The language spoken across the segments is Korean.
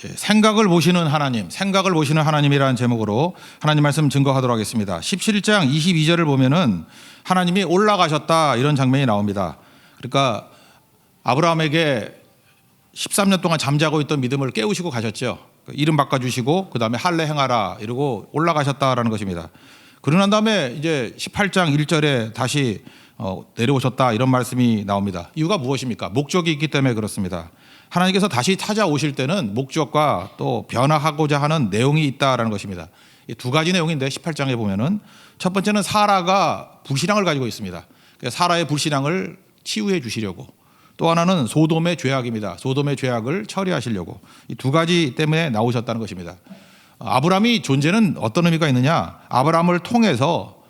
생각을 보시는 하나님, 생각을 보시는 하나님이라는 제목으로 하나님 말씀 증거하도록 하겠습니다. 17장 22절을 보면은 하나님이 올라가셨다 이런 장면이 나옵니다. 그러니까 아브라함에게 13년 동안 잠자고 있던 믿음을 깨우시고 가셨죠. 이름 바꿔주시고 그 다음에 할례 행하라 이러고 올라가셨다라는 것입니다. 그러고 난 다음에 이제 18장 1절에 다시 내려오셨다 이런 말씀이 나옵니다. 이유가 무엇입니까? 목적이 있기 때문에 그렇습니다. 하나님께서 다시 찾아오실 때는 목적과 또 변화하고자 하는 내용이 있다라는 것입니다. 이 두 가지 내용인데 18장에 보면은 첫 번째는 사라가 불신앙을 가지고 있습니다. 사라의 불신앙을 치유해 주시려고, 또 하나는 소돔의 죄악입니다. 소돔의 죄악을 처리하시려고, 이 두 가지 때문에 나오셨다는 것입니다. 아브라함이 존재는 어떤 의미가 있느냐? 아브라함을 통해서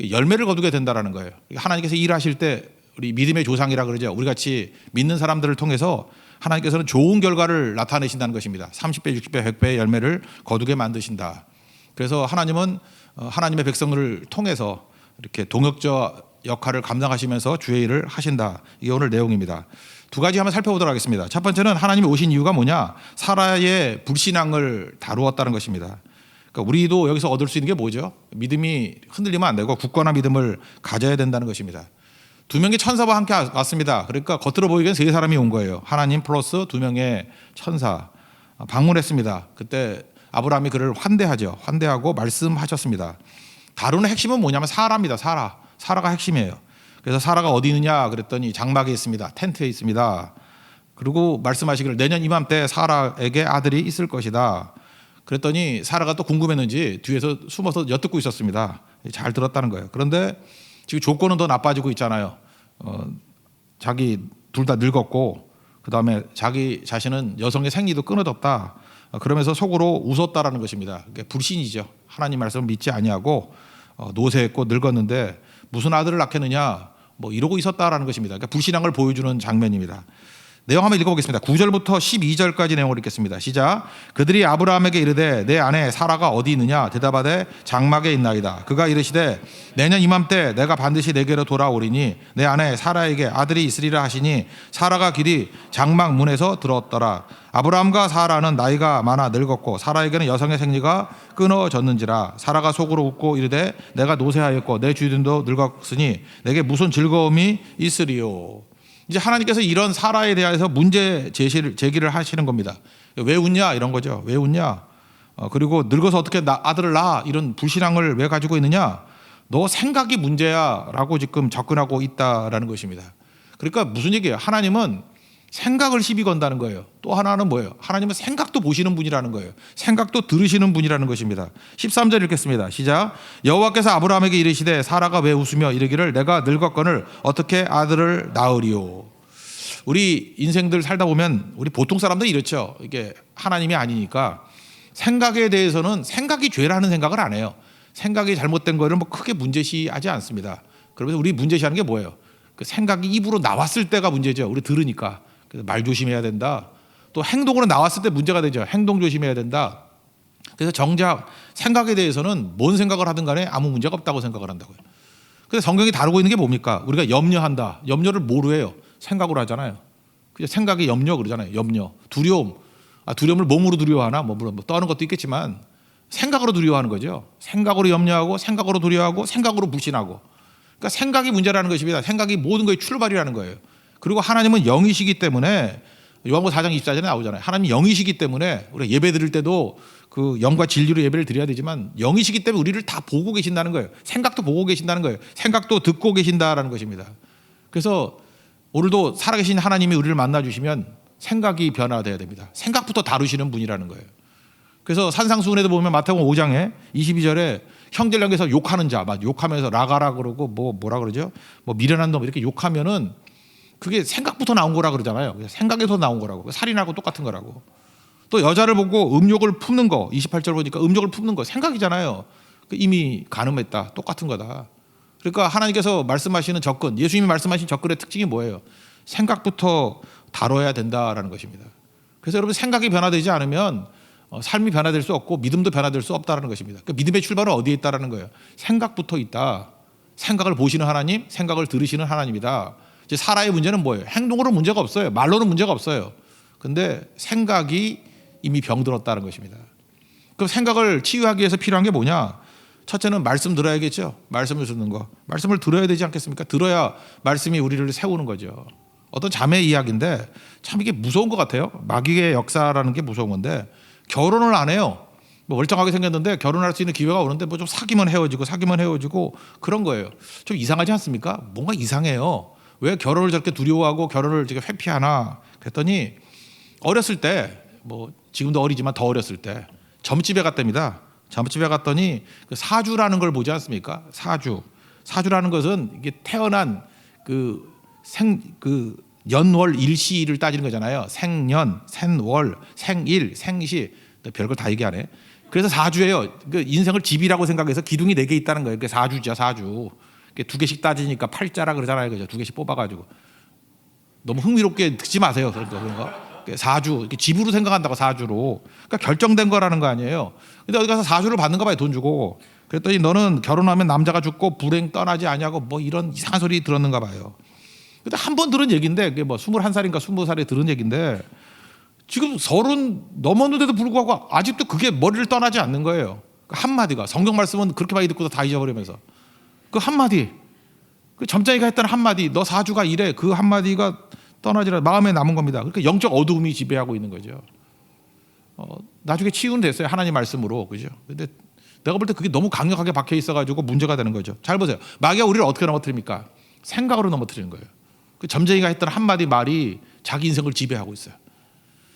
열매를 거두게 된다라는 거예요. 하나님께서 일하실 때 우리 믿음의 조상이라 그러죠. 우리 같이 믿는 사람들을 통해서 하나님께서는 좋은 결과를 나타내신다는 것입니다. 30배, 60배, 100배의 열매를 거두게 만드신다. 그래서 하나님은 하나님의 백성들을 통해서 이렇게 동역자 역할을 감당하시면서 주의 일을 하신다. 이게 오늘 내용입니다. 두 가지 한번 살펴보도록 하겠습니다. 첫 번째는 하나님이 오신 이유가 뭐냐? 사라의 불신앙을 다루었다는 것입니다. 그러니까 우리도 여기서 얻을 수 있는 게 뭐죠? 믿음이 흔들리면 안 되고 굳건한 믿음을 가져야 된다는 것입니다. 두 명의 천사와 함께 왔습니다. 그러니까 겉으로 보이기엔 세 사람이 온 거예요. 하나님 플러스 두 명의 천사 방문했습니다. 그때 아브라함이 그를 환대하죠. 환대하고 말씀하셨습니다. 다루는 핵심은 뭐냐면 사라입니다. 사라가 핵심이에요. 그래서 사라가 어디 있느냐 그랬더니 장막에 있습니다. 텐트에 있습니다. 그리고 말씀하시기를 내년 이맘때 사라에게 아들이 있을 것이다. 그랬더니 사라가 또 궁금했는지 뒤에서 숨어서 엿듣고 있었습니다. 잘 들었다는 거예요. 그런데 지금 조건은 더 나빠지고 있잖아요. 자기 둘 다 늙었고 그 다음에 자기 자신은 여성의 생리도 끊어졌다. 그러면서 속으로 웃었다라는 것입니다. 불신이죠. 하나님 말씀을 믿지 아니하고 노쇠했고 늙었는데 무슨 아들을 낳겠느냐 뭐 이러고 있었다라는 것입니다. 그러니까 불신앙을 보여주는 장면입니다. 내용 한번 읽어보겠습니다. 9절부터 12절까지 내용을 읽겠습니다. 시작. 그들이 아브라함에게 이르되 내 아내 사라가 어디 있느냐? 대답하되 장막에 있나이다. 그가 이르시되 내년 이맘때 내가 반드시 내게로 돌아오리니 내 아내 사라에게 아들이 있으리라 하시니 사라가 길이 장막 문에서 들었더라. 아브라함과 사라는 나이가 많아 늙었고 사라에게는 여성의 생리가 끊어졌는지라. 사라가 속으로 웃고 이르되 내가 노쇠하였고 내 주인도 늙었으니 내게 무슨 즐거움이 있으리요. 이제 하나님께서 이런 사라에 대해서 문제 제기를 하시는 겁니다. 왜 웃냐 이런 거죠. 왜 웃냐? 그리고 늙어서 어떻게 아들을 낳아? 이런 불신앙을 왜 가지고 있느냐? 너 생각이 문제야라고 지금 접근하고 있다라는 것입니다. 그러니까 무슨 얘기예요? 하나님은 생각을 시비 건다는 거예요. 또 하나는 뭐예요? 하나님은 생각도 보시는 분이라는 거예요. 생각도 들으시는 분이라는 것입니다. 13절 읽겠습니다. 시작. 여호와께서 아브라함에게 이르시되 사라가 왜 웃으며 이르기를 내가 늙었거늘 어떻게 아들을 낳으리요. 우리 인생들 살다 보면 우리 보통 사람들 이렇죠. 이게 하나님이 아니니까 생각에 대해서는 생각이 죄라는 생각을 안 해요. 생각이 잘못된 거를 뭐 크게 문제시하지 않습니다. 그러면서 우리 문제시하는 게 뭐예요? 그 생각이 입으로 나왔을 때가 문제죠. 우리 들으니까. 그래서 말 조심해야 된다. 또 행동으로 나왔을 때 문제가 되죠. 행동 조심해야 된다. 그래서 정작 생각에 대해서는 뭔 생각을 하든 간에 아무 문제가 없다고 생각을 한다고요. 그래서 성경이 다루고 있는 게 뭡니까? 우리가 염려한다. 염려를 뭐로 해요? 생각으로 하잖아요. 그냥 생각이 염려 그러잖아요. 염려. 두려움. 두려움을 몸으로 두려워하나? 뭐 물론 또 하는 것도 있겠지만 생각으로 두려워하는 거죠. 생각으로 염려하고 생각으로 두려워하고 생각으로 불신하고. 그러니까 생각이 문제라는 것입니다. 생각이 모든 것의 출발이라는 거예요. 그리고 하나님은 영이시기 때문에 요한복음 4장 24절에 나오잖아요. 하나님 영이시기 때문에 우리가 예배 드릴 때도 그 영과 진리로 예배를 드려야 되지만 영이시기 때문에 우리를 다 보고 계신다는 거예요. 생각도 보고 계신다는 거예요. 생각도 듣고 계신다라는 것입니다. 그래서 오늘도 살아계신 하나님이 우리를 만나주시면 생각이 변화돼야 됩니다. 생각부터 다루시는 분이라는 거예요. 그래서 산상수훈에도 보면 마태복음 5장에 22절에 형제를 향해서 욕하는 자, 막 욕하면서 라가라 그러고 뭐라 그러죠? 뭐 미련한 놈 이렇게 욕하면은 그게 생각부터 나온 거라 그러잖아요. 생각에서 나온 거라고. 살인하고 똑같은 거라고. 또 여자를 보고 음욕을 품는 거 28절 보니까 음욕을 품는 거 생각이잖아요. 이미 간음했다. 똑같은 거다. 그러니까 하나님께서 말씀하시는 접근, 예수님이 말씀하신 접근의 특징이 뭐예요? 생각부터 다뤄야 된다라는 것입니다. 그래서 여러분 생각이 변화되지 않으면 삶이 변화될 수 없고 믿음도 변화될 수 없다라는 것입니다. 그러니까 믿음의 출발은 어디에 있다라는 거예요? 생각부터 있다. 생각을 보시는 하나님, 생각을 들으시는 하나님이다. 이제 사라의 문제는 뭐예요? 행동으로 문제가 없어요. 말로는 문제가 없어요. 근데 생각이 이미 병들었다는 것입니다. 그럼 생각을 치유하기 위해서 필요한 게 뭐냐? 첫째는 말씀 들어야겠죠. 말씀을 듣는 거. 말씀을 들어야 되지 않겠습니까? 들어야 말씀이 우리를 세우는 거죠. 어떤 자매 이야기인데 참 이게 무서운 것 같아요. 마귀의 역사라는 게 무서운 건데 결혼을 안 해요. 뭐 멀쩡하게 생겼는데 결혼할 수 있는 기회가 오는데 뭐 좀 사귀면 헤어지고 그런 거예요. 좀 이상하지 않습니까? 뭔가 이상해요. 왜 결혼을 저렇게 두려워하고 결혼을 저렇게 회피하나 그랬더니 어렸을 때 뭐 지금도 어리지만 더 어렸을 때 점집에 갔답니다. 점집에 갔더니 그 사주라는 걸 보지 않습니까? 사주라는 것은 이게 태어난 그 연월 일시를 따지는 거잖아요. 생년, 생월, 생일, 생시 별걸 다 얘기하네. 그래서 사주예요. 그 인생을 집이라고 생각해서 기둥이 4개 있다는 거예요. 그게 사주죠, 사주. 2개씩 따지니까 팔자라 그러잖아요. 그죠? 2개씩 뽑아가지고. 너무 흥미롭게 듣지 마세요. 그런 거. 사주, 집으로 생각한다고 사주로. 그러니까 결정된 거라는 거 아니에요. 근데 어디 가서 사주를 받는가 봐요, 돈 주고. 그랬더니 너는 결혼하면 남자가 죽고 불행 떠나지 아니하고 뭐 이런 이상한 소리 들었는가 봐요. 근데 한 번 들은 얘기인데 그게 뭐 21살인가 20살에 들은 얘기인데 지금 30 넘었는데도 불구하고 아직도 그게 머리를 떠나지 않는 거예요. 그 한마디가 성경 말씀은 그렇게 많이 듣고도 다 잊어버리면서 그 한마디, 그 점장이가 했던 한마디, 너 사주가 이래, 그 한마디가 떠나지라 마음에 남은 겁니다. 그러니까 영적 어두움이 지배하고 있는 거죠. 나중에 치유는 됐어요. 하나님 말씀으로. 그죠? 근데 내가 볼 때 그게 너무 강력하게 박혀 있어가지고 문제가 되는 거죠. 잘 보세요. 마귀가 우리를 어떻게 넘어뜨립니까? 생각으로 넘어뜨리는 거예요. 그 점쟁이가 했던 한마디 말이 자기 인생을 지배하고 있어요.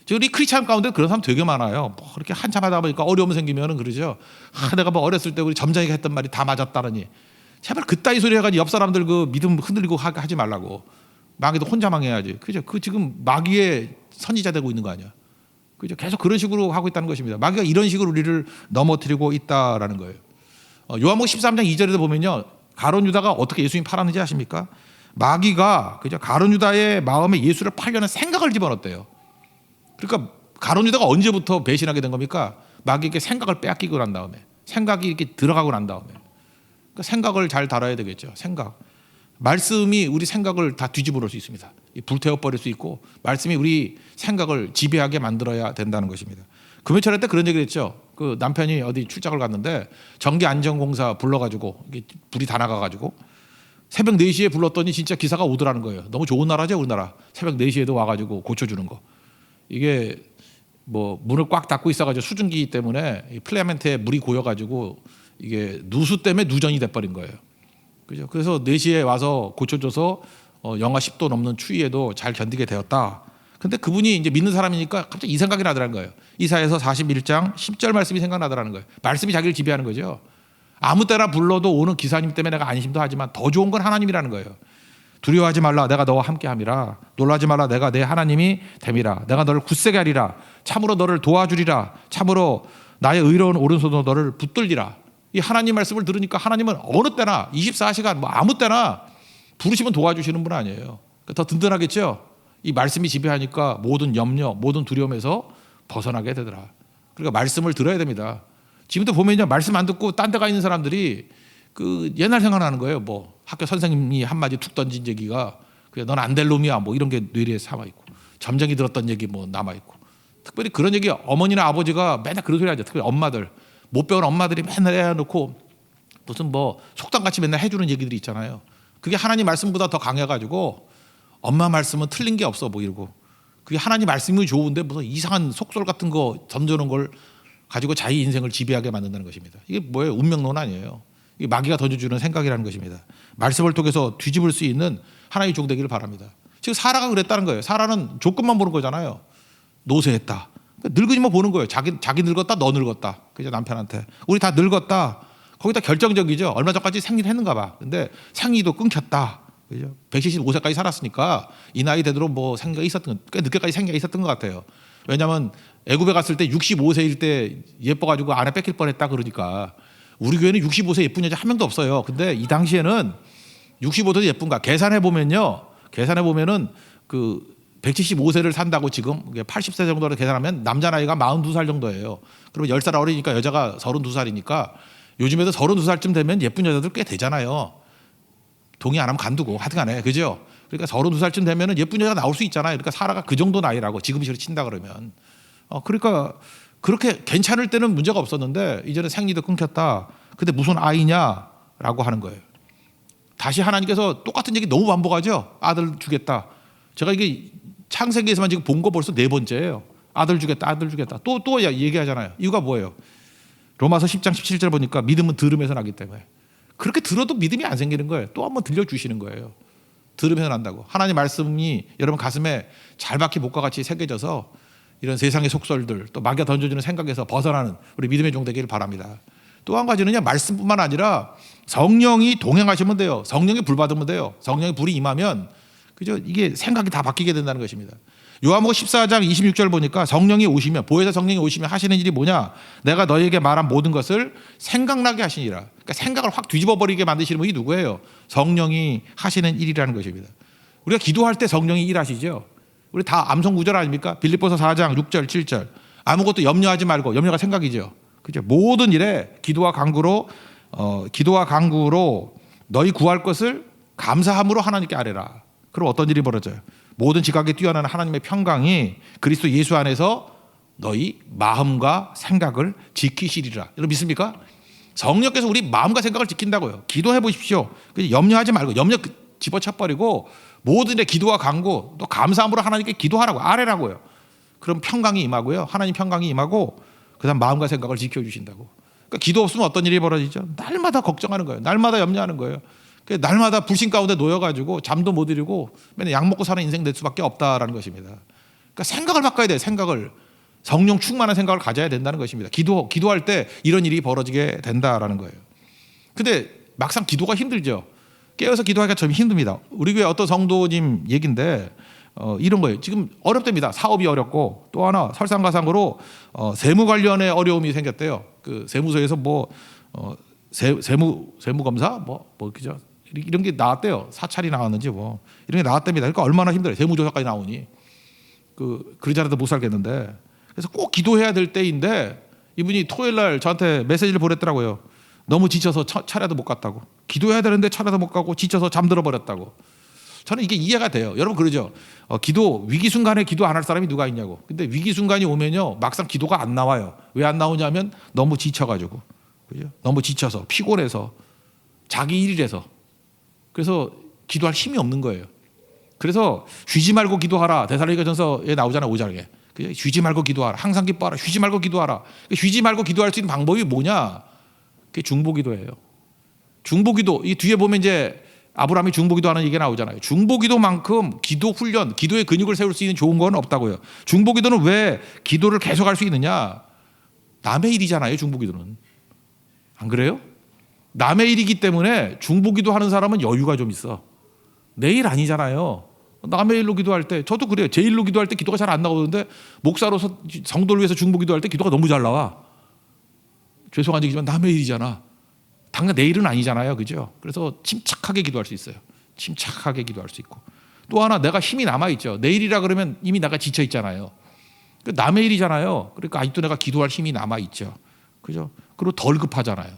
지금 우리 크리스찬 가운데 그런 사람 되게 많아요. 뭐 그렇게 한참 하다 보니까 어려움 생기면은 그러죠. 내가 뭐 어렸을 때 우리 점쟁이가 했던 말이 다 맞았다느니. 제발 그따위 소리 해가지고 옆 사람들 그 믿음 흔들리고 하지 말라고. 마귀도 혼자 망해야지. 그죠? 그 지금 마귀의 선지자 되고 있는 거 아니야. 그죠? 계속 그런 식으로 하고 있다는 것입니다. 마귀가 이런 식으로 우리를 넘어뜨리고 있다라는 거예요. 요한복음 13장 2절에도 보면요. 가룟 유다가 어떻게 예수님 팔았는지 아십니까? 마귀가 그죠? 가룟 유다의 마음에 예수를 팔려는 생각을 집어넣었대요. 그러니까 가룟 유다가 언제부터 배신하게 된 겁니까? 마귀에게 생각을 빼앗기고 난 다음에, 생각이 이렇게 들어가고 난 다음에. 그러니까 생각을 잘 다뤄야 되겠죠. 생각. 말씀이 우리 생각을 다 뒤집어 놓을 수 있습니다. 불태워 버릴 수 있고 말씀이 우리 생각을 지배하게 만들어야 된다는 것입니다. 금요철에 때 그런 얘기를 했죠. 그 남편이 어디 출장을 갔는데 전기 안전공사 불러가지고 불이 다 나가가지고 새벽 4시에 불렀더니 진짜 기사가 오더라는 거예요. 너무 좋은 나라죠, 우리나라. 새벽 4시에도 와가지고 고쳐주는 거. 이게 뭐 문을 꽉 닫고 있어가지고 수증기 때문에 플레멘트에 물이 고여가지고 이게 누수 때문에 누전이 돼버린 거예요. 그죠? 그래서 4시에 와서 고쳐줘서 영하 10도 넘는 추위에도 잘 견디게 되었다. 근데 그분이 이제 믿는 사람이니까 갑자기 이 생각이 나더라는 거예요. 이사야서 41장 10절 말씀이 생각나더라는 거예요. 말씀이 자기를 지배하는 거죠. 아무 때나 불러도 오는 기사님 때문에 내가 안심도 하지만 더 좋은 건 하나님이라는 거예요. 두려워하지 말라, 내가 너와 함께함이라. 놀라지 말라, 내가 내 하나님이 됨이라. 내가 너를 굳세게 하리라. 참으로 너를 도와주리라. 참으로 나의 의로운 오른손으로 너를 붙들리라. 이 하나님 말씀을 들으니까 하나님은 어느 때나 24시간 뭐 아무 때나 부르시면 도와주시는 분 아니에요. 더 든든하겠죠. 이 말씀이 지배하니까 모든 염려, 모든 두려움에서 벗어나게 되더라. 그러니까 말씀을 들어야 됩니다. 지금도 보면요, 말씀 안 듣고 딴 데 가 있는 사람들이 그 옛날 생각나는 거예요. 뭐 학교 선생님이 한마디 툭 던진 얘기가 그래 넌 안 될 놈이야 뭐 이런 게 뇌리에 삼아 있고 점쟁이 들었던 얘기 뭐 남아 있고 특별히 그런 얘기 어머니나 아버지가 맨날 그런 소리 하죠. 특별히 엄마들 못 배운 엄마들이 맨날 해놓고 무슨 뭐 속담같이 맨날 해주는 얘기들이 있잖아요. 그게 하나님 말씀보다 더 강해가지고 엄마 말씀은 틀린 게 없어 뭐 이러고 그게 하나님 말씀이 좋은데 무슨 이상한 속설 같은 거 던져놓은 걸 가지고 자기 인생을 지배하게 만든다는 것입니다. 이게 뭐예요? 운명론 아니에요. 이게 마귀가 던져주는 생각이라는 것입니다. 말씀을 통해서 뒤집을 수 있는 하나님의 종 되기를 바랍니다. 지금 사라가 그랬다는 거예요. 사라는 조건만 보는 거잖아요. 노쇠했다. 늙은이만 보는 거예요. 자기 늙었다, 너 늙었다. 그죠? 남편한테 우리 다 늙었다. 거기다 결정적이죠. 얼마 전까지 생리를 했는가 봐. 근데 생리도 끊겼다. 그죠? 175세까지 살았으니까 이 나이 되도록 뭐 생리가 있었던 꽤 늦게까지 생리가 있었던 것 같아요. 왜냐하면 애굽에 갔을 때 65세일 때 예뻐가지고 아내 뺏길 뻔했다 그러니까 우리 교회는 65세 예쁜 여자 한 명도 없어요. 근데 이 당시에는 65세도 예쁜가? 계산해 보면은 그 175세를 산다고 지금 80세 정도로 계산하면 남자 나이가 42살 정도예요. 그러면 10살 어리니까 여자가 32살이니까 요즘에도 32살쯤 되면 예쁜 여자들 꽤 되잖아요. 동의 안 하면 간두고 하여튼간에 그죠? 그러니까 32살쯤 되면 예쁜 여자가 나올 수 있잖아요. 그러니까 사라가 그 정도 나이라고 지금 식으로 친다 그러면 그러니까 그렇게 괜찮을 때는 문제가 없었는데 이제는 생리도 끊겼다. 근데 무슨 아이냐라고 하는 거예요. 다시 하나님께서 똑같은 얘기 너무 반복하죠. 아들 주겠다. 제가 이게 창세기에서만 지금 본 거 벌써 4번째예요. 아들 주겠다, 아들 주겠다. 또 얘기하잖아요. 이유가 뭐예요? 로마서 10장 17절 보니까 믿음은 들음에서 나기 때문에. 그렇게 들어도 믿음이 안 생기는 거예요. 또 한번 들려주시는 거예요. 들으면서 난다고. 하나님 말씀이 여러분 가슴에 잘 박힌 목과 같이 새겨져서 이런 세상의 속설들 또 마귀가 던져주는 생각에서 벗어나는 우리 믿음의 종 되기를 바랍니다. 또 한 가지는요, 말씀뿐만 아니라 성령이 동행하시면 돼요. 성령이 불 받으면 돼요. 성령의 불이 임하면 그죠? 이게 생각이 다 바뀌게 된다는 것입니다. 요한복음 14장 26절 보니까 성령이 오시면, 보혜사 성령이 오시면 하시는 일이 뭐냐? 내가 너희에게 말한 모든 것을 생각나게 하시니라. 그러니까 생각을 확 뒤집어 버리게 만드시는 분이 누구예요? 성령이 하시는 일이라는 것입니다. 우리가 기도할 때 성령이 일하시죠. 우리 다 암송 구절 아닙니까? 빌립보서 4장 6절 7절. 아무것도 염려하지 말고, 염려가 생각이죠. 그죠? 모든 일에 기도와 간구로 너희 구할 것을 감사함으로 하나님께 아뢰라. 그럼 어떤 일이 벌어져요? 모든 지각에 뛰어나는 하나님의 평강이 그리스도 예수 안에서 너희 마음과 생각을 지키시리라. 여러분 믿습니까? 성령께서 우리 마음과 생각을 지킨다고요. 기도해 보십시오. 염려하지 말고, 염려 집어쳐버리고 모든 일에 기도와 간구 또 감사함으로 하나님께 기도하라고, 아뢰라고요. 그럼 평강이 임하고요. 하나님 평강이 임하고 그다음 마음과 생각을 지켜주신다고. 그러니까 기도 없으면 어떤 일이 벌어지죠? 날마다 걱정하는 거예요. 날마다 염려하는 거예요. 날마다 불신 가운데 놓여가지고 잠도 못 이루고 맨날 약 먹고 사는 인생 될 수밖에 없다라는 것입니다. 그러니까 생각을 바꿔야 돼요. 생각을. 성령 충만한 생각을 가져야 된다는 것입니다. 기도할 때 이런 일이 벌어지게 된다라는 거예요. 근데 막상 기도가 힘들죠. 깨어서 기도하기가 좀 힘듭니다. 우리 교회 어떤 성도님 얘기인데 이런 거예요. 지금 어렵답니다. 사업이 어렵고 또 하나 설상가상으로 세무 관련의 어려움이 생겼대요. 그 세무서에서 세무검사 그죠? 이런 게 나왔대요. 사찰이 나왔는지 이런 게 나왔답니다. 그러니까 얼마나 힘들어요. 세무조사까지 나오니 그러지 않아도 못 살겠는데. 그래서 꼭 기도해야 될 때인데 이분이 토요일 날 저한테 메시지를 보냈더라고요. 너무 지쳐서 차례도 못 갔다고. 기도해야 되는데 차례도 못 가고 지쳐서 잠들어 버렸다고. 저는 이게 이해가 돼요. 여러분 그러죠. 위기 순간에 기도 안 할 사람이 누가 있냐고. 근데 위기 순간이 오면요, 막상 기도가 안 나와요. 왜 안 나오냐면 너무 지쳐가지고, 그죠? 너무 지쳐서, 피곤해서, 자기 일이라서. 그래서 기도할 힘이 없는 거예요. 그래서 쉬지 말고 기도하라. 데살로니가전서에 나오잖아요, 5장에. 그죠? 쉬지 말고 기도하라. 항상 기뻐하라. 쉬지 말고 기도하라. 쉬지 말고 기도할 수 있는 방법이 뭐냐? 그게 중보기도예요. 중보기도. 이 뒤에 보면 이제 아브라함이 중보기도하는 얘기가 나오잖아요. 중보기도만큼 기도 훈련, 기도의 근육을 세울 수 있는 좋은 건 없다고요. 중보기도는 왜 기도를 계속할 수 있느냐? 남의 일이잖아요. 중보기도는. 안 그래요? 남의 일이기 때문에 중보기도 하는 사람은 여유가 좀 있어. 내 일 아니잖아요. 남의 일로 기도할 때 저도 그래요. 제 일로 기도할 때 기도가 잘 안 나오는데 목사로서 성도를 위해서 중보기도할 때 기도가 너무 잘 나와. 죄송한 얘기지만 남의 일이잖아. 당장 내 일은 아니잖아요. 그죠? 그래서 침착하게 기도할 수 있어요. 침착하게 기도할 수 있고. 또 하나 내가 힘이 남아있죠. 내 일이라 그러면 이미 내가 지쳐 있잖아요. 남의 일이잖아요. 그러니까 아직도 내가 기도할 힘이 남아있죠. 그죠? 그리고 덜 급하잖아요.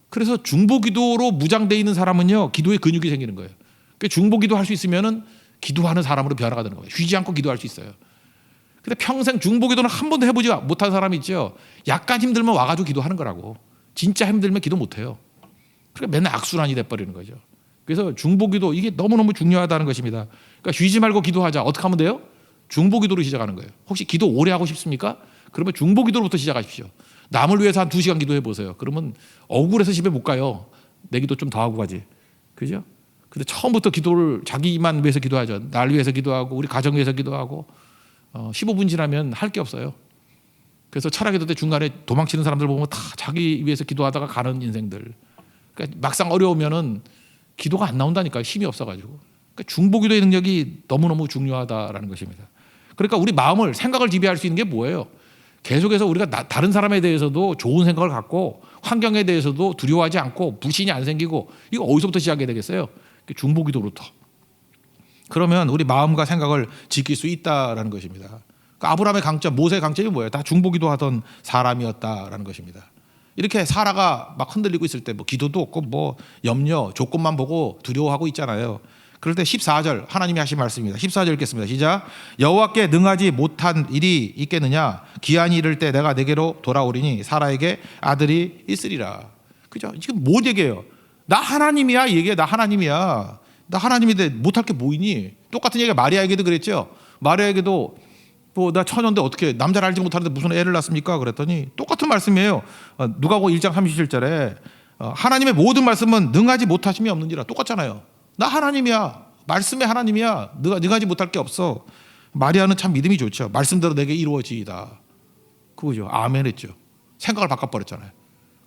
그래서 중보기도로 무장되어 있는 사람은요, 기도에 근육이 생기는 거예요. 중보기도 할 수 있으면은 기도하는 사람으로 변화가 되는 거예요. 쉬지 않고 기도할 수 있어요. 근데 평생 중보기도는 한 번도 해보지 못한 사람이 있죠. 약간 힘들면 와가지고 기도하는 거라고. 진짜 힘들면 기도 못해요. 그러니까 맨날 악순환이 돼버리는 거죠. 그래서 중보기도 이게 너무너무 중요하다는 것입니다. 그러니까 쉬지 말고 기도하자. 어떻게 하면 돼요? 중보기도로 시작하는 거예요. 혹시 기도 오래 하고 싶습니까? 그러면 중보기도로부터 시작하십시오. 남을 위해서 한 2시간 기도해 보세요. 그러면 억울해서 집에 못 가요. 내 기도 좀 더 하고 가지. 그죠? 근데 처음부터 기도를 자기만 위해서 기도하죠. 날 위해서 기도하고 우리 가정 위해서 기도하고 15분 지나면 할 게 없어요. 그래서 철학기도 때 중간에 도망치는 사람들 보면 다 자기 위해서 기도하다가 가는 인생들. 그러니까 막상 어려우면은 기도가 안 나온다니까. 힘이 없어가지고. 그러니까 중보기도의 능력이 너무너무 중요하다라는 것입니다. 그러니까 우리 마음을, 생각을 지배할 수 있는 게 뭐예요? 계속해서 우리가 다른 사람에 대해서도 좋은 생각을 갖고 환경에 대해서도 두려워하지 않고 불신이 안 생기고, 이거 어디서부터 시작해야 되겠어요? 중보기도로부터. 그러면 우리 마음과 생각을 지킬 수 있다라는 것입니다. 그러니까 아브라함의 강점, 모세의 강점이 뭐예요? 다 중보기도 하던 사람이었다라는 것입니다. 이렇게 사라가 막 흔들리고 있을 때 기도도 없고 염려, 조건만 보고 두려워하고 있잖아요. 그럴 때 14절 하나님이 하신 말씀입니다. 14절 읽겠습니다. 시작. 여호와께 능하지 못한 일이 있겠느냐? 기한이 이를 때 내가 내게로 돌아오리니 사라에게 아들이 있으리라. 그죠? 지금 뭐 얘기해요? 나 하나님이야. 얘기해. 나 하나님이야. 나 하나님인데 못할 게 뭐 있니? 똑같은 얘기가 마리아에게도 그랬죠. 마리아에게도 뭐 나 처녀인데 어떻게 남자를 알지 못하는데 무슨 애를 낳습니까? 그랬더니 똑같은 말씀이에요. 누가복음 1장 37절에 하나님의 모든 말씀은 능하지 못하심이 없는지라. 똑같잖아요. 나 하나님이야. 말씀의 하나님이야. 능하지 못할 게 없어. 마리아는 참 믿음이 좋죠. 말씀대로 내게 이루어지이다. 그거죠. 아멘 했죠. 생각을 바꿔버렸잖아요.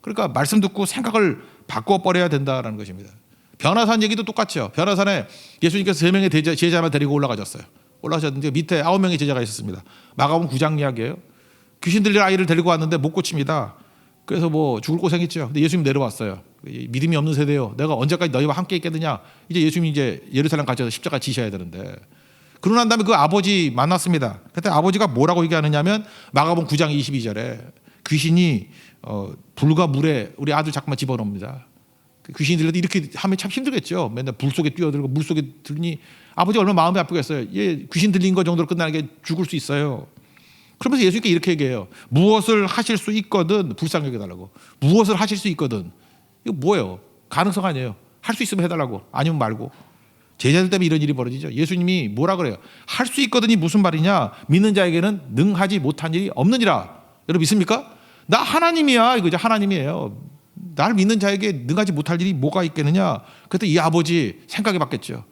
그러니까 말씀 듣고 생각을 바꿔버려야 된다는 것입니다. 변화산 얘기도 똑같죠. 변화산에 예수님께서 3명의 제자만 데리고 올라가셨어요. 올라가셨는데 밑에 9명의 제자가 있었습니다. 마가복음 9장 이야기예요. 귀신 들린 아이를 데리고 왔는데 못 고칩니다. 그래서 뭐 죽을 고생했죠. 근데 예수님 내려왔어요. 믿음이 없는 세대요. 내가 언제까지 너희와 함께 있겠느냐. 이제 예수님이 이제 예루살렘 가셔서 십자가 지셔야 되는데. 그러고 난 다음에 그 아버지 만났습니다. 그때 아버지가 뭐라고 얘기하느냐면 마가복음 9장 22절에 귀신이 불과 물에 우리 아들 자꾸만 집어넣습니다. 귀신이 들려도 이렇게 하면 참 힘들겠죠. 맨날 불 속에 뛰어들고 물 속에 들니 아버지가 얼마나 마음이 아프겠어요. 얘 귀신 들린 거 정도로 끝나는 게 죽을 수 있어요. 그러면서 예수님께 이렇게 얘기해요. 무엇을 하실 수 있거든 불쌍히 여겨달라고. 무엇을 하실 수 있거든. 이거 뭐예요? 가능성 아니에요. 할 수 있으면 해달라고. 아니면 말고. 제자들 때문에 이런 일이 벌어지죠. 예수님이 뭐라 그래요? 할 수 있거든이 무슨 말이냐? 믿는 자에게는 능하지 못한 일이 없느니라. 여러분 믿습니까? 나 하나님이야. 이거 이제 하나님이에요. 날 믿는 자에게 능하지 못할 일이 뭐가 있겠느냐? 그때 이 아버지 생각해 봤겠죠.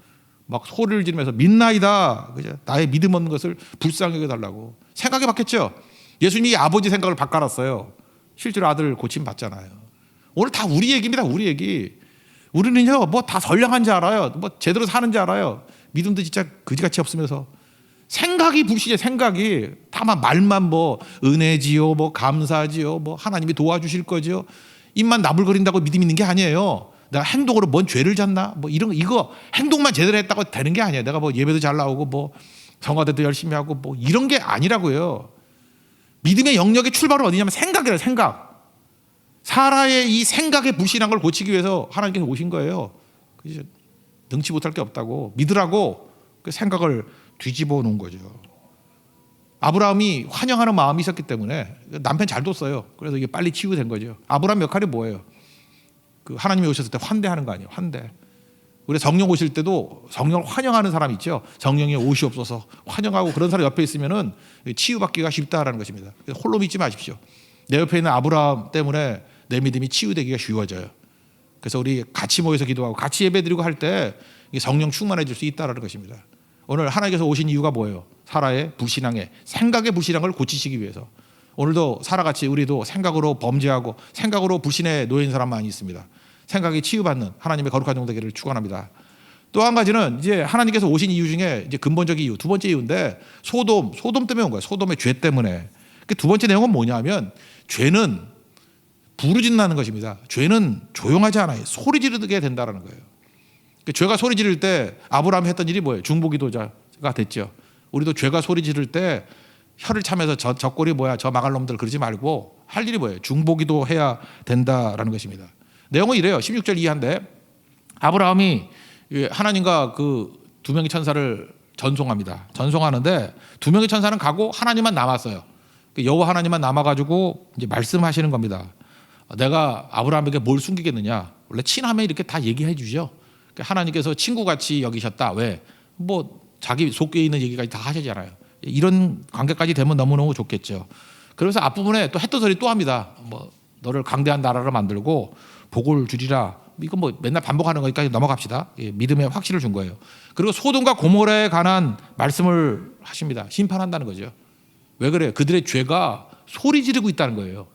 막 소리를 지르면서 믿나이다. 그죠? 나의 믿음 없는 것을 불쌍히 여겨달라고. 생각해 봤겠죠. 예수님이 아버지 생각을 바꿔놨어요. 실제로 아들 고침 받잖아요. 오늘 다 우리 얘기입니다. 우리 얘기. 우리는요 뭐 다 선량한 줄 알아요. 뭐 제대로 사는 줄 알아요. 믿음도 진짜 그지같이 없으면서 생각이 불시제. 생각이 다만 말만 뭐 은혜지요 뭐 감사지요 뭐 하나님이 도와주실 거지요. 입만 나불거린다고 믿음 있는 게 아니에요. 내가 행동으로 뭔 죄를 졌나 뭐 이런 거 이거 행동만 제대로 했다고 되는 게 아니에요. 내가 뭐 예배도 잘 나오고 뭐 성화대도 열심히 하고 뭐 이런 게 아니라고요. 믿음의 영역의 출발은 어디냐면 생각이에요. 생각. 사라의 이 생각의 불신한 걸 고치기 위해서 하나님께서 오신 거예요. 능치 못할 게 없다고 믿으라고 그 생각을 뒤집어 놓은 거죠. 아브라함이 환영하는 마음이 있었기 때문에 남편 잘 뒀어요. 그래서 이게 빨리 치유된 거죠. 아브라함 역할이 뭐예요? 그 하나님이 오셨을 때 환대하는 거 아니에요. 환대. 우리 성령 오실 때도 성령을 환영하는 사람 있죠. 성령이 오시옵소서 환영하고 그런 사람 옆에 있으면은 치유받기가 쉽다라는 것입니다. 홀로 믿지 마십시오. 내 옆에 있는 아브라함 때문에 내 믿음이 치유되기가 쉬워져요. 그래서 우리 같이 모여서 기도하고 같이 예배드리고 할 때 성령 충만해질 수 있다라는 것입니다. 오늘 하나님께서 오신 이유가 뭐예요? 사라의 불신앙에 생각의 불신앙을 고치시기 위해서. 오늘도 사라같이 우리도 생각으로 범죄하고 생각으로 불신에 놓인 사람 많이 있습니다. 생각이 치유받는 하나님의 거룩한 종 되기를 축원합니다. 또 한 가지는 이제 하나님께서 오신 이유 중에 이제 근본적인 이유, 두 번째 이유인데 소돔 때문에 온 거예요. 소돔의 죄 때문에. 두 번째 내용은 뭐냐면 죄는 부르짖는다는 것입니다. 죄는 조용하지 않아요. 소리 지르게 된다는 거예요. 죄가 소리 지를 때 아브라함이 했던 일이 뭐예요? 중보기도자가 됐죠. 우리도 죄가 소리 지를 때 혀를 차면서 저 꼴이 뭐야, 저 망할 놈들 그러지 말고 할 일이 뭐예요? 중보기도 해야 된다라는 것입니다. 내용은 이래요. 16절 이하인데 아브라함이 하나님과 그 두 명의 천사를 전송합니다. 전송하는데 두 명의 천사는 가고 하나님만 남았어요. 여호와 하나님만 남아가지고 이제 말씀하시는 겁니다. 내가 아브라함에게 뭘 숨기겠느냐? 원래 친하면 이렇게 다 얘기해 주죠. 하나님께서 친구같이 여기셨다. 왜? 뭐 자기 속에 있는 얘기까지 다 하시잖아요. 이런 관계까지 되면 너무너무 좋겠죠. 그래서 앞부분에 또 했던 소리 또 합니다. 뭐 너를 강대한 나라를 만들고 복을 주리라. 이건 뭐 맨날 반복하는 거니까 넘어갑시다. 믿음의 확신을 준 거예요. 그리고 소돔과 고모라에 관한 말씀을 하십니다. 심판한다는 거죠. 왜 그래요? 그들의 죄가 소리 지르고 있다는 거예요.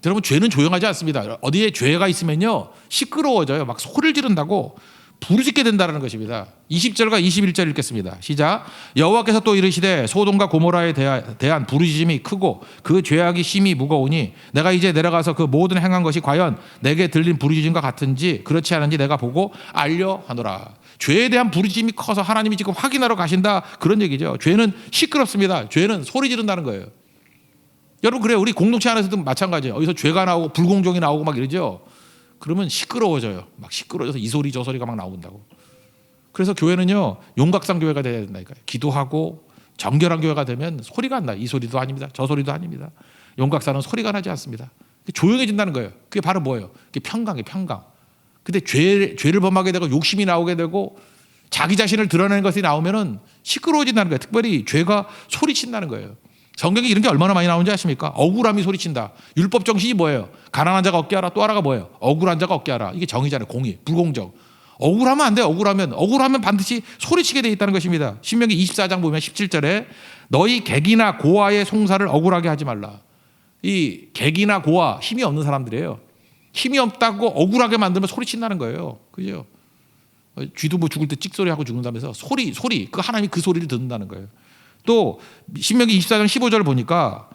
여러분 죄는 조용하지 않습니다. 어디에 죄가 있으면요 시끄러워져요. 막 소리를 지른다고 부르짖게 된다는 것입니다. 20절과 21절 읽겠습니다. 시작. 여호와께서 또 이르시되 소돔과 고모라에 대한 부르짖음이 크고 그 죄악이 심히 무거우니 내가 이제 내려가서 그 모든 행한 것이 과연 내게 들린 부르짖음과 같은지 그렇지 않은지 내가 보고 알려 하노라. 죄에 대한 부르짖음이 커서 하나님이 지금 확인하러 가신다 그런 얘기죠. 죄는 시끄럽습니다. 죄는 소리 지른다는 거예요. 여러분 그래요. 우리 공동체 안에서도 마찬가지예요. 여기서 죄가 나오고 불공정이 나오고 막 이러죠. 그러면 시끄러워져요. 막 시끄러워져서 이 소리 저 소리가 막 나온다고. 그래서 교회는요, 용각산 교회가 돼야 된다니까요. 기도하고 정결한 교회가 되면 소리가 안 나요. 이 소리도 아닙니다. 저 소리도 아닙니다. 용각산은 소리가 나지 않습니다. 조용해진다는 거예요. 그게 바로 뭐예요? 그게 평강이에요. 평강. 근데 죄를 범하게 되고 욕심이 나오게 되고 자기 자신을 드러내는 것이 나오면은 시끄러워진다는 거예요. 특별히 죄가 소리친다는 거예요. 성경에 이런 게 얼마나 많이 나오는지 아십니까? 억울함이 소리친다. 율법 정신이 뭐예요? 가난한 자가 얻게 하라. 또 하나가 뭐예요? 억울한 자가 얻게 하라. 이게 정의잖아요. 공의, 불공정. 억울하면 안 돼요. 억울하면 반드시 소리치게 돼 있다는 것입니다. 신명기 24장 보면 17절에 너희 객이나 고아의 송사를 억울하게 하지 말라. 이 객이나 고아, 힘이 없는 사람들이에요. 힘이 없다고 억울하게 만들면 소리친다는 거예요. 그죠? 쥐도 뭐 죽을 때 찍소리 하고 죽는다면서 소리 그 하나님이 그 소리를 듣는다는 거예요. 또 신명기 24장 15절 보니까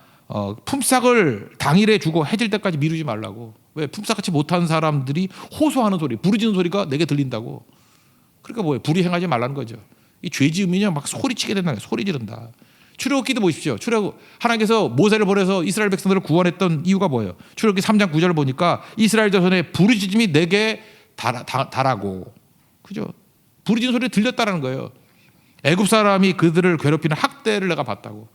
품삯을 당일에 주고 해질 때까지 미루지 말라고. 왜? 품삯같이 못한 사람들이 호소하는 소리, 부르짖는 소리가 내게 들린다고. 그러니까 뭐예요? 불의 행하지 말라는 거죠. 이 죄 지으면요 막 소리치게 된다는 거예요. 소리 지른다. 출애굽기도 보십시오. 하나님께서 모세를 보내서 이스라엘 백성들을 구원했던 이유가 뭐예요? 출애굽기 3장 9절 보니까 이스라엘 자손의 부르짖음이 내게 달하고, 그죠? 부르짖는 소리가 들렸다라는 거예요. 애굽 사람이 그들을 괴롭히는 학대를 내가 봤다고.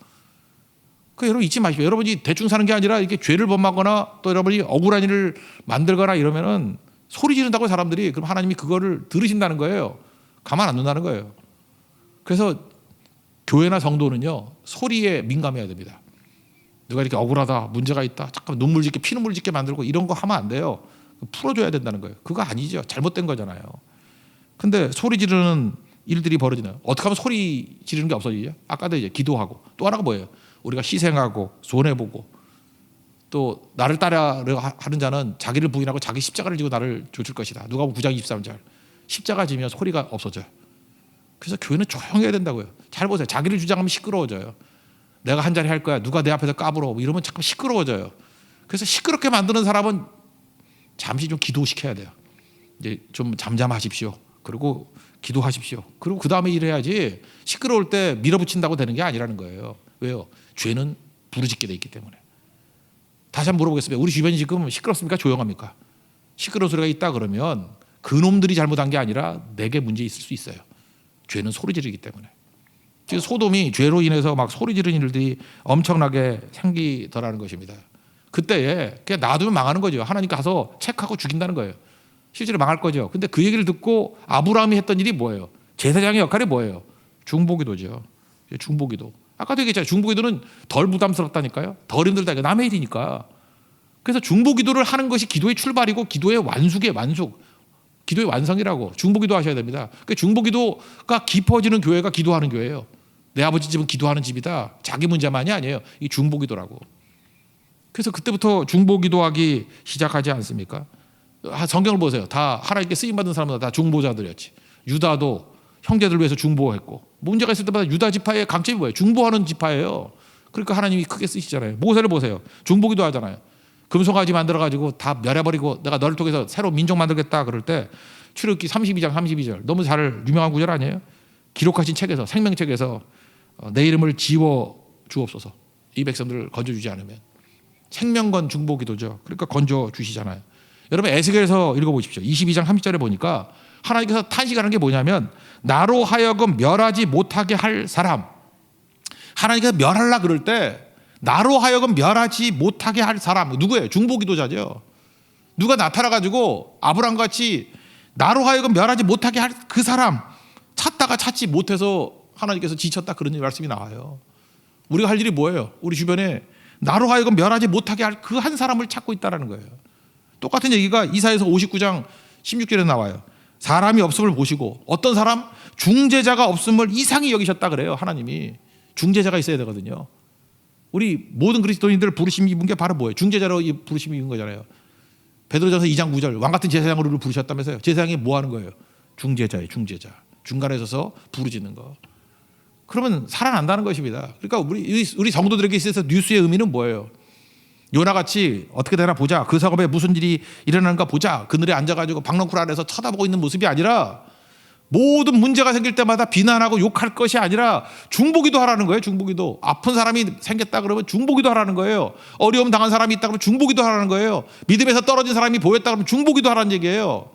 그 여러분 잊지 마십시오. 여러분이 대충 사는 게 아니라 이렇게 죄를 범하거나 또 여러분이 억울한 일을 만들거나 이러면은 소리 지른다고 사람들이. 그럼 하나님이 그거를 들으신다는 거예요. 가만 안 둔다는 거예요. 그래서 교회나 성도는요 소리에 민감해야 됩니다. 누가 이렇게 억울하다, 문제가 있다, 잠깐 눈물 짓게 피눈물 짓게 만들고 이런 거 하면 안 돼요. 풀어줘야 된다는 거예요. 그거 아니죠. 잘못된 거잖아요. 근데 소리 지르는 일들이 벌어지나요? 어떻게 하면 소리 지르는 게 없어지죠? 아까도 이제 기도하고 또 하나가 뭐예요? 우리가 희생하고 손해보고 또 나를 따르려 하는 자는 자기를 부인하고 자기 십자가를 지고 나를 쫓을 것이다. 누가복음 9장 23절. 십자가 지면 소리가 없어져요. 그래서 교회는 조용해야 된다고요. 잘 보세요. 자기를 주장하면 시끄러워져요. 내가 한 자리 할 거야. 누가 내 앞에서 까불어. 이러면 잠깐 시끄러워져요. 그래서 시끄럽게 만드는 사람은 잠시 좀 기도시켜야 돼요. 이제 좀 잠잠하십시오. 그리고 기도하십시오. 그리고 그 다음에 일해야지 시끄러울 때 밀어붙인다고 되는 게 아니라는 거예요. 왜요? 죄는 부르짖게 돼 있기 때문에. 다시 한번 물어보겠습니다. 우리 주변이 지금 시끄럽습니까? 조용합니까? 시끄러운 소리가 있다 그러면 그놈들이 잘못한 게 아니라 내게 문제 있을 수 있어요. 죄는 소리 지르기 때문에. 지금 소돔이 죄로 인해서 막 소리 지르는 일들이 엄청나게 생기더라는 것입니다. 그때에 그냥 놔두면 망하는 거죠. 하나님 가서 체크하고 죽인다는 거예요. 실제로 망할 거죠. 근데 그 얘기를 듣고 아브라함이 했던 일이 뭐예요? 제사장의 역할이 뭐예요? 중보기도죠. 중보기도. 아까도 얘기했잖아요. 중보기도는 덜 부담스럽다니까요. 덜 힘들다. 남의 일이니까. 그래서 중보기도를 하는 것이 기도의 출발이고 기도의 완숙이에요. 완숙. 기도의 완성이라고. 중보기도 하셔야 됩니다. 그러니까 중보기도가 깊어지는 교회가 기도하는 교회예요. 내 아버지 집은 기도하는 집이다. 자기 문제만이 아니에요. 이 중보기도라고. 그래서 그때부터 중보기도하기 시작하지 않습니까? 성경을 보세요. 다 하나님께 쓰임받은 사람들 다 중보자들이었지. 유다도 형제들 위해서 중보했고, 문제가 있을 때마다 유다 지파의 강점이 뭐예요? 중보하는 지파예요. 그러니까 하나님이 크게 쓰시잖아요. 모세를 보세요. 중보기도 하잖아요. 금송아지 만들어가지고 다 멸해버리고 내가 너를 통해서 새로운 민족 만들겠다 그럴 때 출애굽기 32장 32절 너무 잘 유명한 구절 아니에요? 기록하신 책에서 생명책에서 내 이름을 지워 주옵소서. 이 백성들을 건져주지 않으면. 생명건 중보기도죠. 그러니까 건져주시잖아요. 여러분 에스겔에서 읽어보십시오. 22장 30절에 보니까 하나님께서 탄식하는 게 뭐냐면 나로 하여금 멸하지 못하게 할 사람. 하나님께서 멸하려 그럴 때 나로 하여금 멸하지 못하게 할 사람 누구예요? 중보기도자죠. 누가 나타나가지고 아브라함같이 나로 하여금 멸하지 못하게 할 그 사람 찾다가 찾지 못해서 하나님께서 지쳤다 그런 말씀이 나와요. 우리가 할 일이 뭐예요? 우리 주변에 나로 하여금 멸하지 못하게 할 그 한 사람을 찾고 있다는 거예요. 똑같은 얘기가 이사야서 59장 16절에 나와요. 사람이 없음을 보시고 어떤 사람? 중재자가 없음을 이상히 여기셨다 그래요. 하나님이. 중재자가 있어야 되거든요. 우리 모든 그리스도인들 부르심이 입은 게 바로 뭐예요? 중재자로 부르심이 입은 거잖아요. 베드로전서 2장 9절 왕같은 제사장으로 우리를 부르셨다면서요. 제사장이 뭐 하는 거예요? 중재자예요. 중재자. 중간에 서서 부르짖는 거. 그러면 살아난다는 것입니다. 그러니까 우리 성도들에게 있어서 뉴스의 의미는 뭐예요? 요나같이 어떻게 되나 보자. 그 성읍에 무슨 일이 일어나는가 보자. 그늘에 앉아가지고 박넝쿨 아래서 쳐다보고 있는 모습이 아니라 모든 문제가 생길 때마다 비난하고 욕할 것이 아니라 중보기도 하라는 거예요. 중보기도. 아픈 사람이 생겼다 그러면 중보기도 하라는 거예요. 어려움 당한 사람이 있다 그러면 중보기도 하라는 거예요. 믿음에서 떨어진 사람이 보였다 그러면 중보기도 하라는 얘기예요.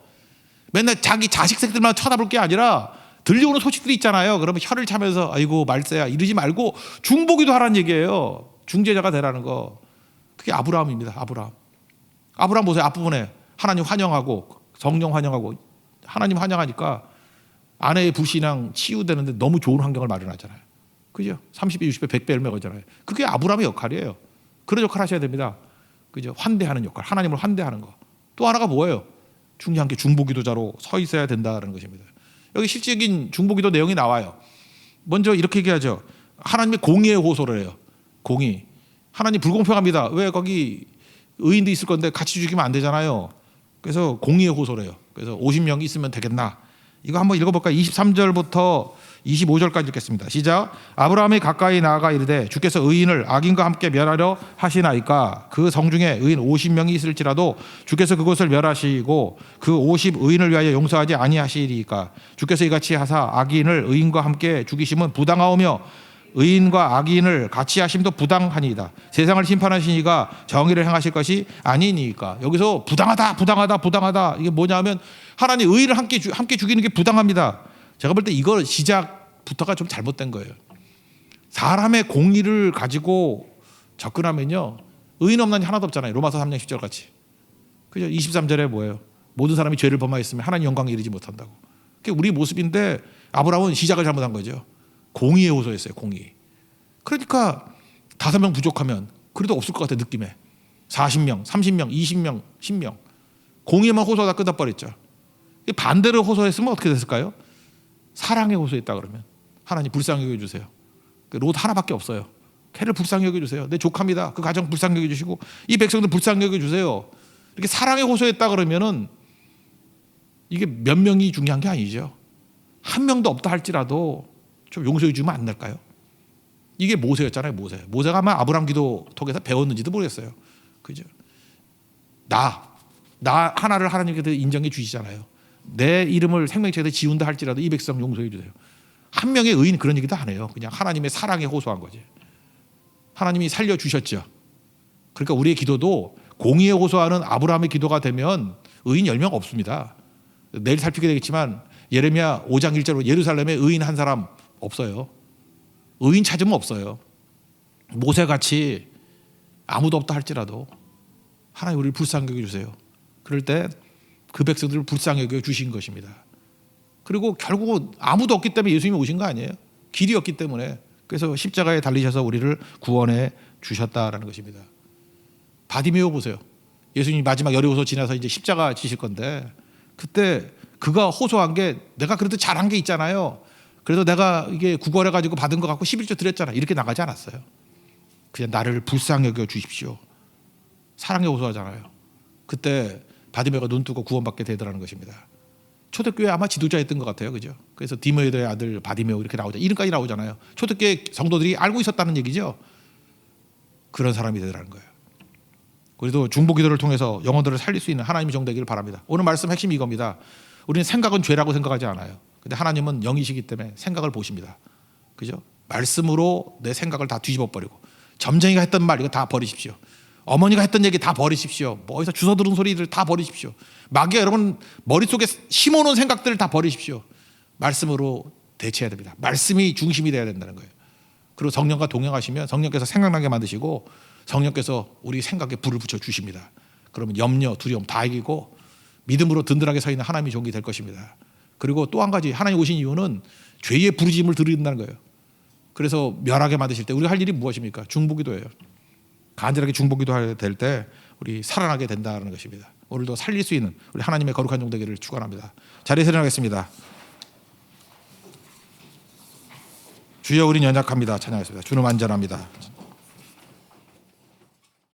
맨날 자기 자식 새끼들만 쳐다볼 게 아니라 들려오는 소식들이 있잖아요. 그러면 혀를 차면서 아이고 말세야 이러지 말고 중보기도 하라는 얘기예요. 중재자가 되라는 거. 그게 아브라함입니다. 아브라함 보세요. 앞부분에 하나님 환영하고 성령 환영하고 하나님 환영하니까 아내의 불신앙 치유되는데 너무 좋은 환경을 마련하잖아요. 그죠? 30배, 60배, 100배 열매 거잖아요. 그게 아브라함의 역할이에요. 그런 역할 하셔야 됩니다. 그죠? 환대하는 역할, 하나님을 환대하는 거. 또 하나가 뭐예요? 중요한 게 중보기도자로 서 있어야 된다는 것입니다. 여기 실질적인 중보기도 내용이 나와요. 먼저 이렇게 얘기하죠. 하나님의 공의의 호소를 해요. 공의. 하나님 불공평합니다. 왜 거기 의인도 있을 건데 같이 죽이면 안 되잖아요. 그래서 공의의 호소를 해요. 그래서 50명 있으면 되겠나. 이거 한번 읽어볼까요? 23절부터 25절까지 읽겠습니다. 시작. 아브라함이 가까이 나아가 이르되 주께서 의인을 악인과 함께 멸하려 하시나이까. 그 성중에 의인 50명이 있을지라도 주께서 그곳을 멸하시고 그 50 의인을 위하여 용서하지 아니하시리이까. 주께서 이같이 하사 악인을 의인과 함께 죽이심은 부당하오며 의인과 악인을 같이 하심도 부당하니이다. 세상을 심판하신 이가 정의를 행하실 것이 아니니까. 여기서 부당하다 이게 뭐냐면 하나님 의인을 함께 죽이는 게 부당합니다. 제가 볼 때 이거 시작부터가 좀 잘못된 거예요. 사람의 공의를 가지고 접근하면요 의인 없는 이 하나도 없잖아요. 로마서 3장 10절 같이. 그죠? 23절에 뭐예요? 모든 사람이 죄를 범하였으면 하나님 영광에 이르지 못한다고. 그게 우리 모습인데 아브라함은 시작을 잘못한 거죠. 공의의 호소였어요. 공의. 그러니까 5명 부족하면 그래도 없을 것 같아 느낌에. 40명, 30명, 20명, 10명. 공의만 호소하다 끝나버렸죠. 반대로 호소했으면 어떻게 됐을까요? 사랑에 호소했다 그러면 하나님 불쌍히 여겨주세요. 롯 하나밖에 없어요. 걔를 불쌍히 여겨주세요. 내 조카입니다. 그 가정 불쌍히 여겨주시고 이 백성들 불쌍히 여겨주세요. 이렇게 사랑에 호소했다 그러면은 이게 몇 명이 중요한 게 아니죠. 한 명도 없다 할지라도 좀 용서해 주면 안 될까요? 이게 모세였잖아요. 모세가 아마 아브라함 기도톡에서 배웠는지도 모르겠어요. 그죠? 나 하나를 하나님께서 인정해 주시잖아요. 내 이름을 생명책에 지운다 할지라도 이 백성 용서해 주세요. 한 명의 의인 그런 얘기도 안 해요. 그냥 하나님의 사랑에 호소한 거지. 하나님이 살려주셨죠. 그러니까 우리의 기도도 공의에 호소하는 아브라함의 기도가 되면 의인 10명 없습니다. 내일 살피게 되겠지만 예레미야 5장 1절로 예루살렘에 의인 한 사람 없어요. 의인 찾으면 없어요. 모세같이 아무도 없다 할지라도 하나님 우리를 불쌍히 여겨주세요. 그럴 때 그 백성들을 불쌍히 여겨주신 것입니다. 그리고 결국은 아무도 없기 때문에 예수님이 오신 거 아니에요. 길이 없기 때문에. 그래서 십자가에 달리셔서 우리를 구원해 주셨다라는 것입니다. 바디메오 보세요. 예수님이 마지막 여리고서 지나서 이제 십자가 지실 건데 그때 그가 호소한 게 내가 그래도 잘한 게 있잖아요. 그래도 내가 이게 구걸해 가지고 받은 거 갖고 11조 드렸잖아. 이렇게 나가지 않았어요. 그냥 나를 불쌍히 여겨 주십시오. 사랑에 호소하잖아요. 그때 바디메오가 눈 뜨고 구원받게 되더라는 것입니다. 초대교회 아마 지도자였던 것 같아요. 그죠? 그래서 디모데의 아들 바디메오 이렇게 나오죠. 이름까지 나오잖아요. 초대교회 성도들이 알고 있었다는 얘기죠. 그런 사람이 되더라는 거예요. 그래도 중보기도를 통해서 영혼들을 살릴 수 있는 하나님의 종 되기를 바랍니다. 오늘 말씀 핵심이 이겁니다. 우리는 생각은 죄라고 생각하지 않아요. 근데 하나님은 영이시기 때문에 생각을 보십니다. 그죠? 말씀으로 내 생각을 다 뒤집어 버리고 점쟁이가 했던 말 이거 다 버리십시오. 어머니가 했던 얘기 다 버리십시오. 뭐 어디서 주워 들은 소리들 다 버리십시오. 마귀가 여러분 머릿속에 심어놓은 생각들을 다 버리십시오. 말씀으로 대체해야 됩니다. 말씀이 중심이 되어야 된다는 거예요. 그리고 성령과 동행하시면 성령께서 생각나게 만드시고 성령께서 우리 생각에 불을 붙여 주십니다. 그러면 염려, 두려움 다 이기고 믿음으로 든든하게 서 있는 하나님의 종이 될 것입니다. 그리고 또 한 가지 하나님 오신 이유는 죄의 부르짖음을 들으신다는 거예요. 그래서 멸하게 만드실 때 우리가 할 일이 무엇입니까? 중보기도예요. 간절하게 중보기도할 때 우리 살아나게 된다는 것입니다. 오늘도 살릴 수 있는 우리 하나님의 거룩한 종 되기를 축원합니다. 자리에서 일어나겠습니다. 주여 우린 연약합니다. 찬양하겠습니다. 주는 완전합니다.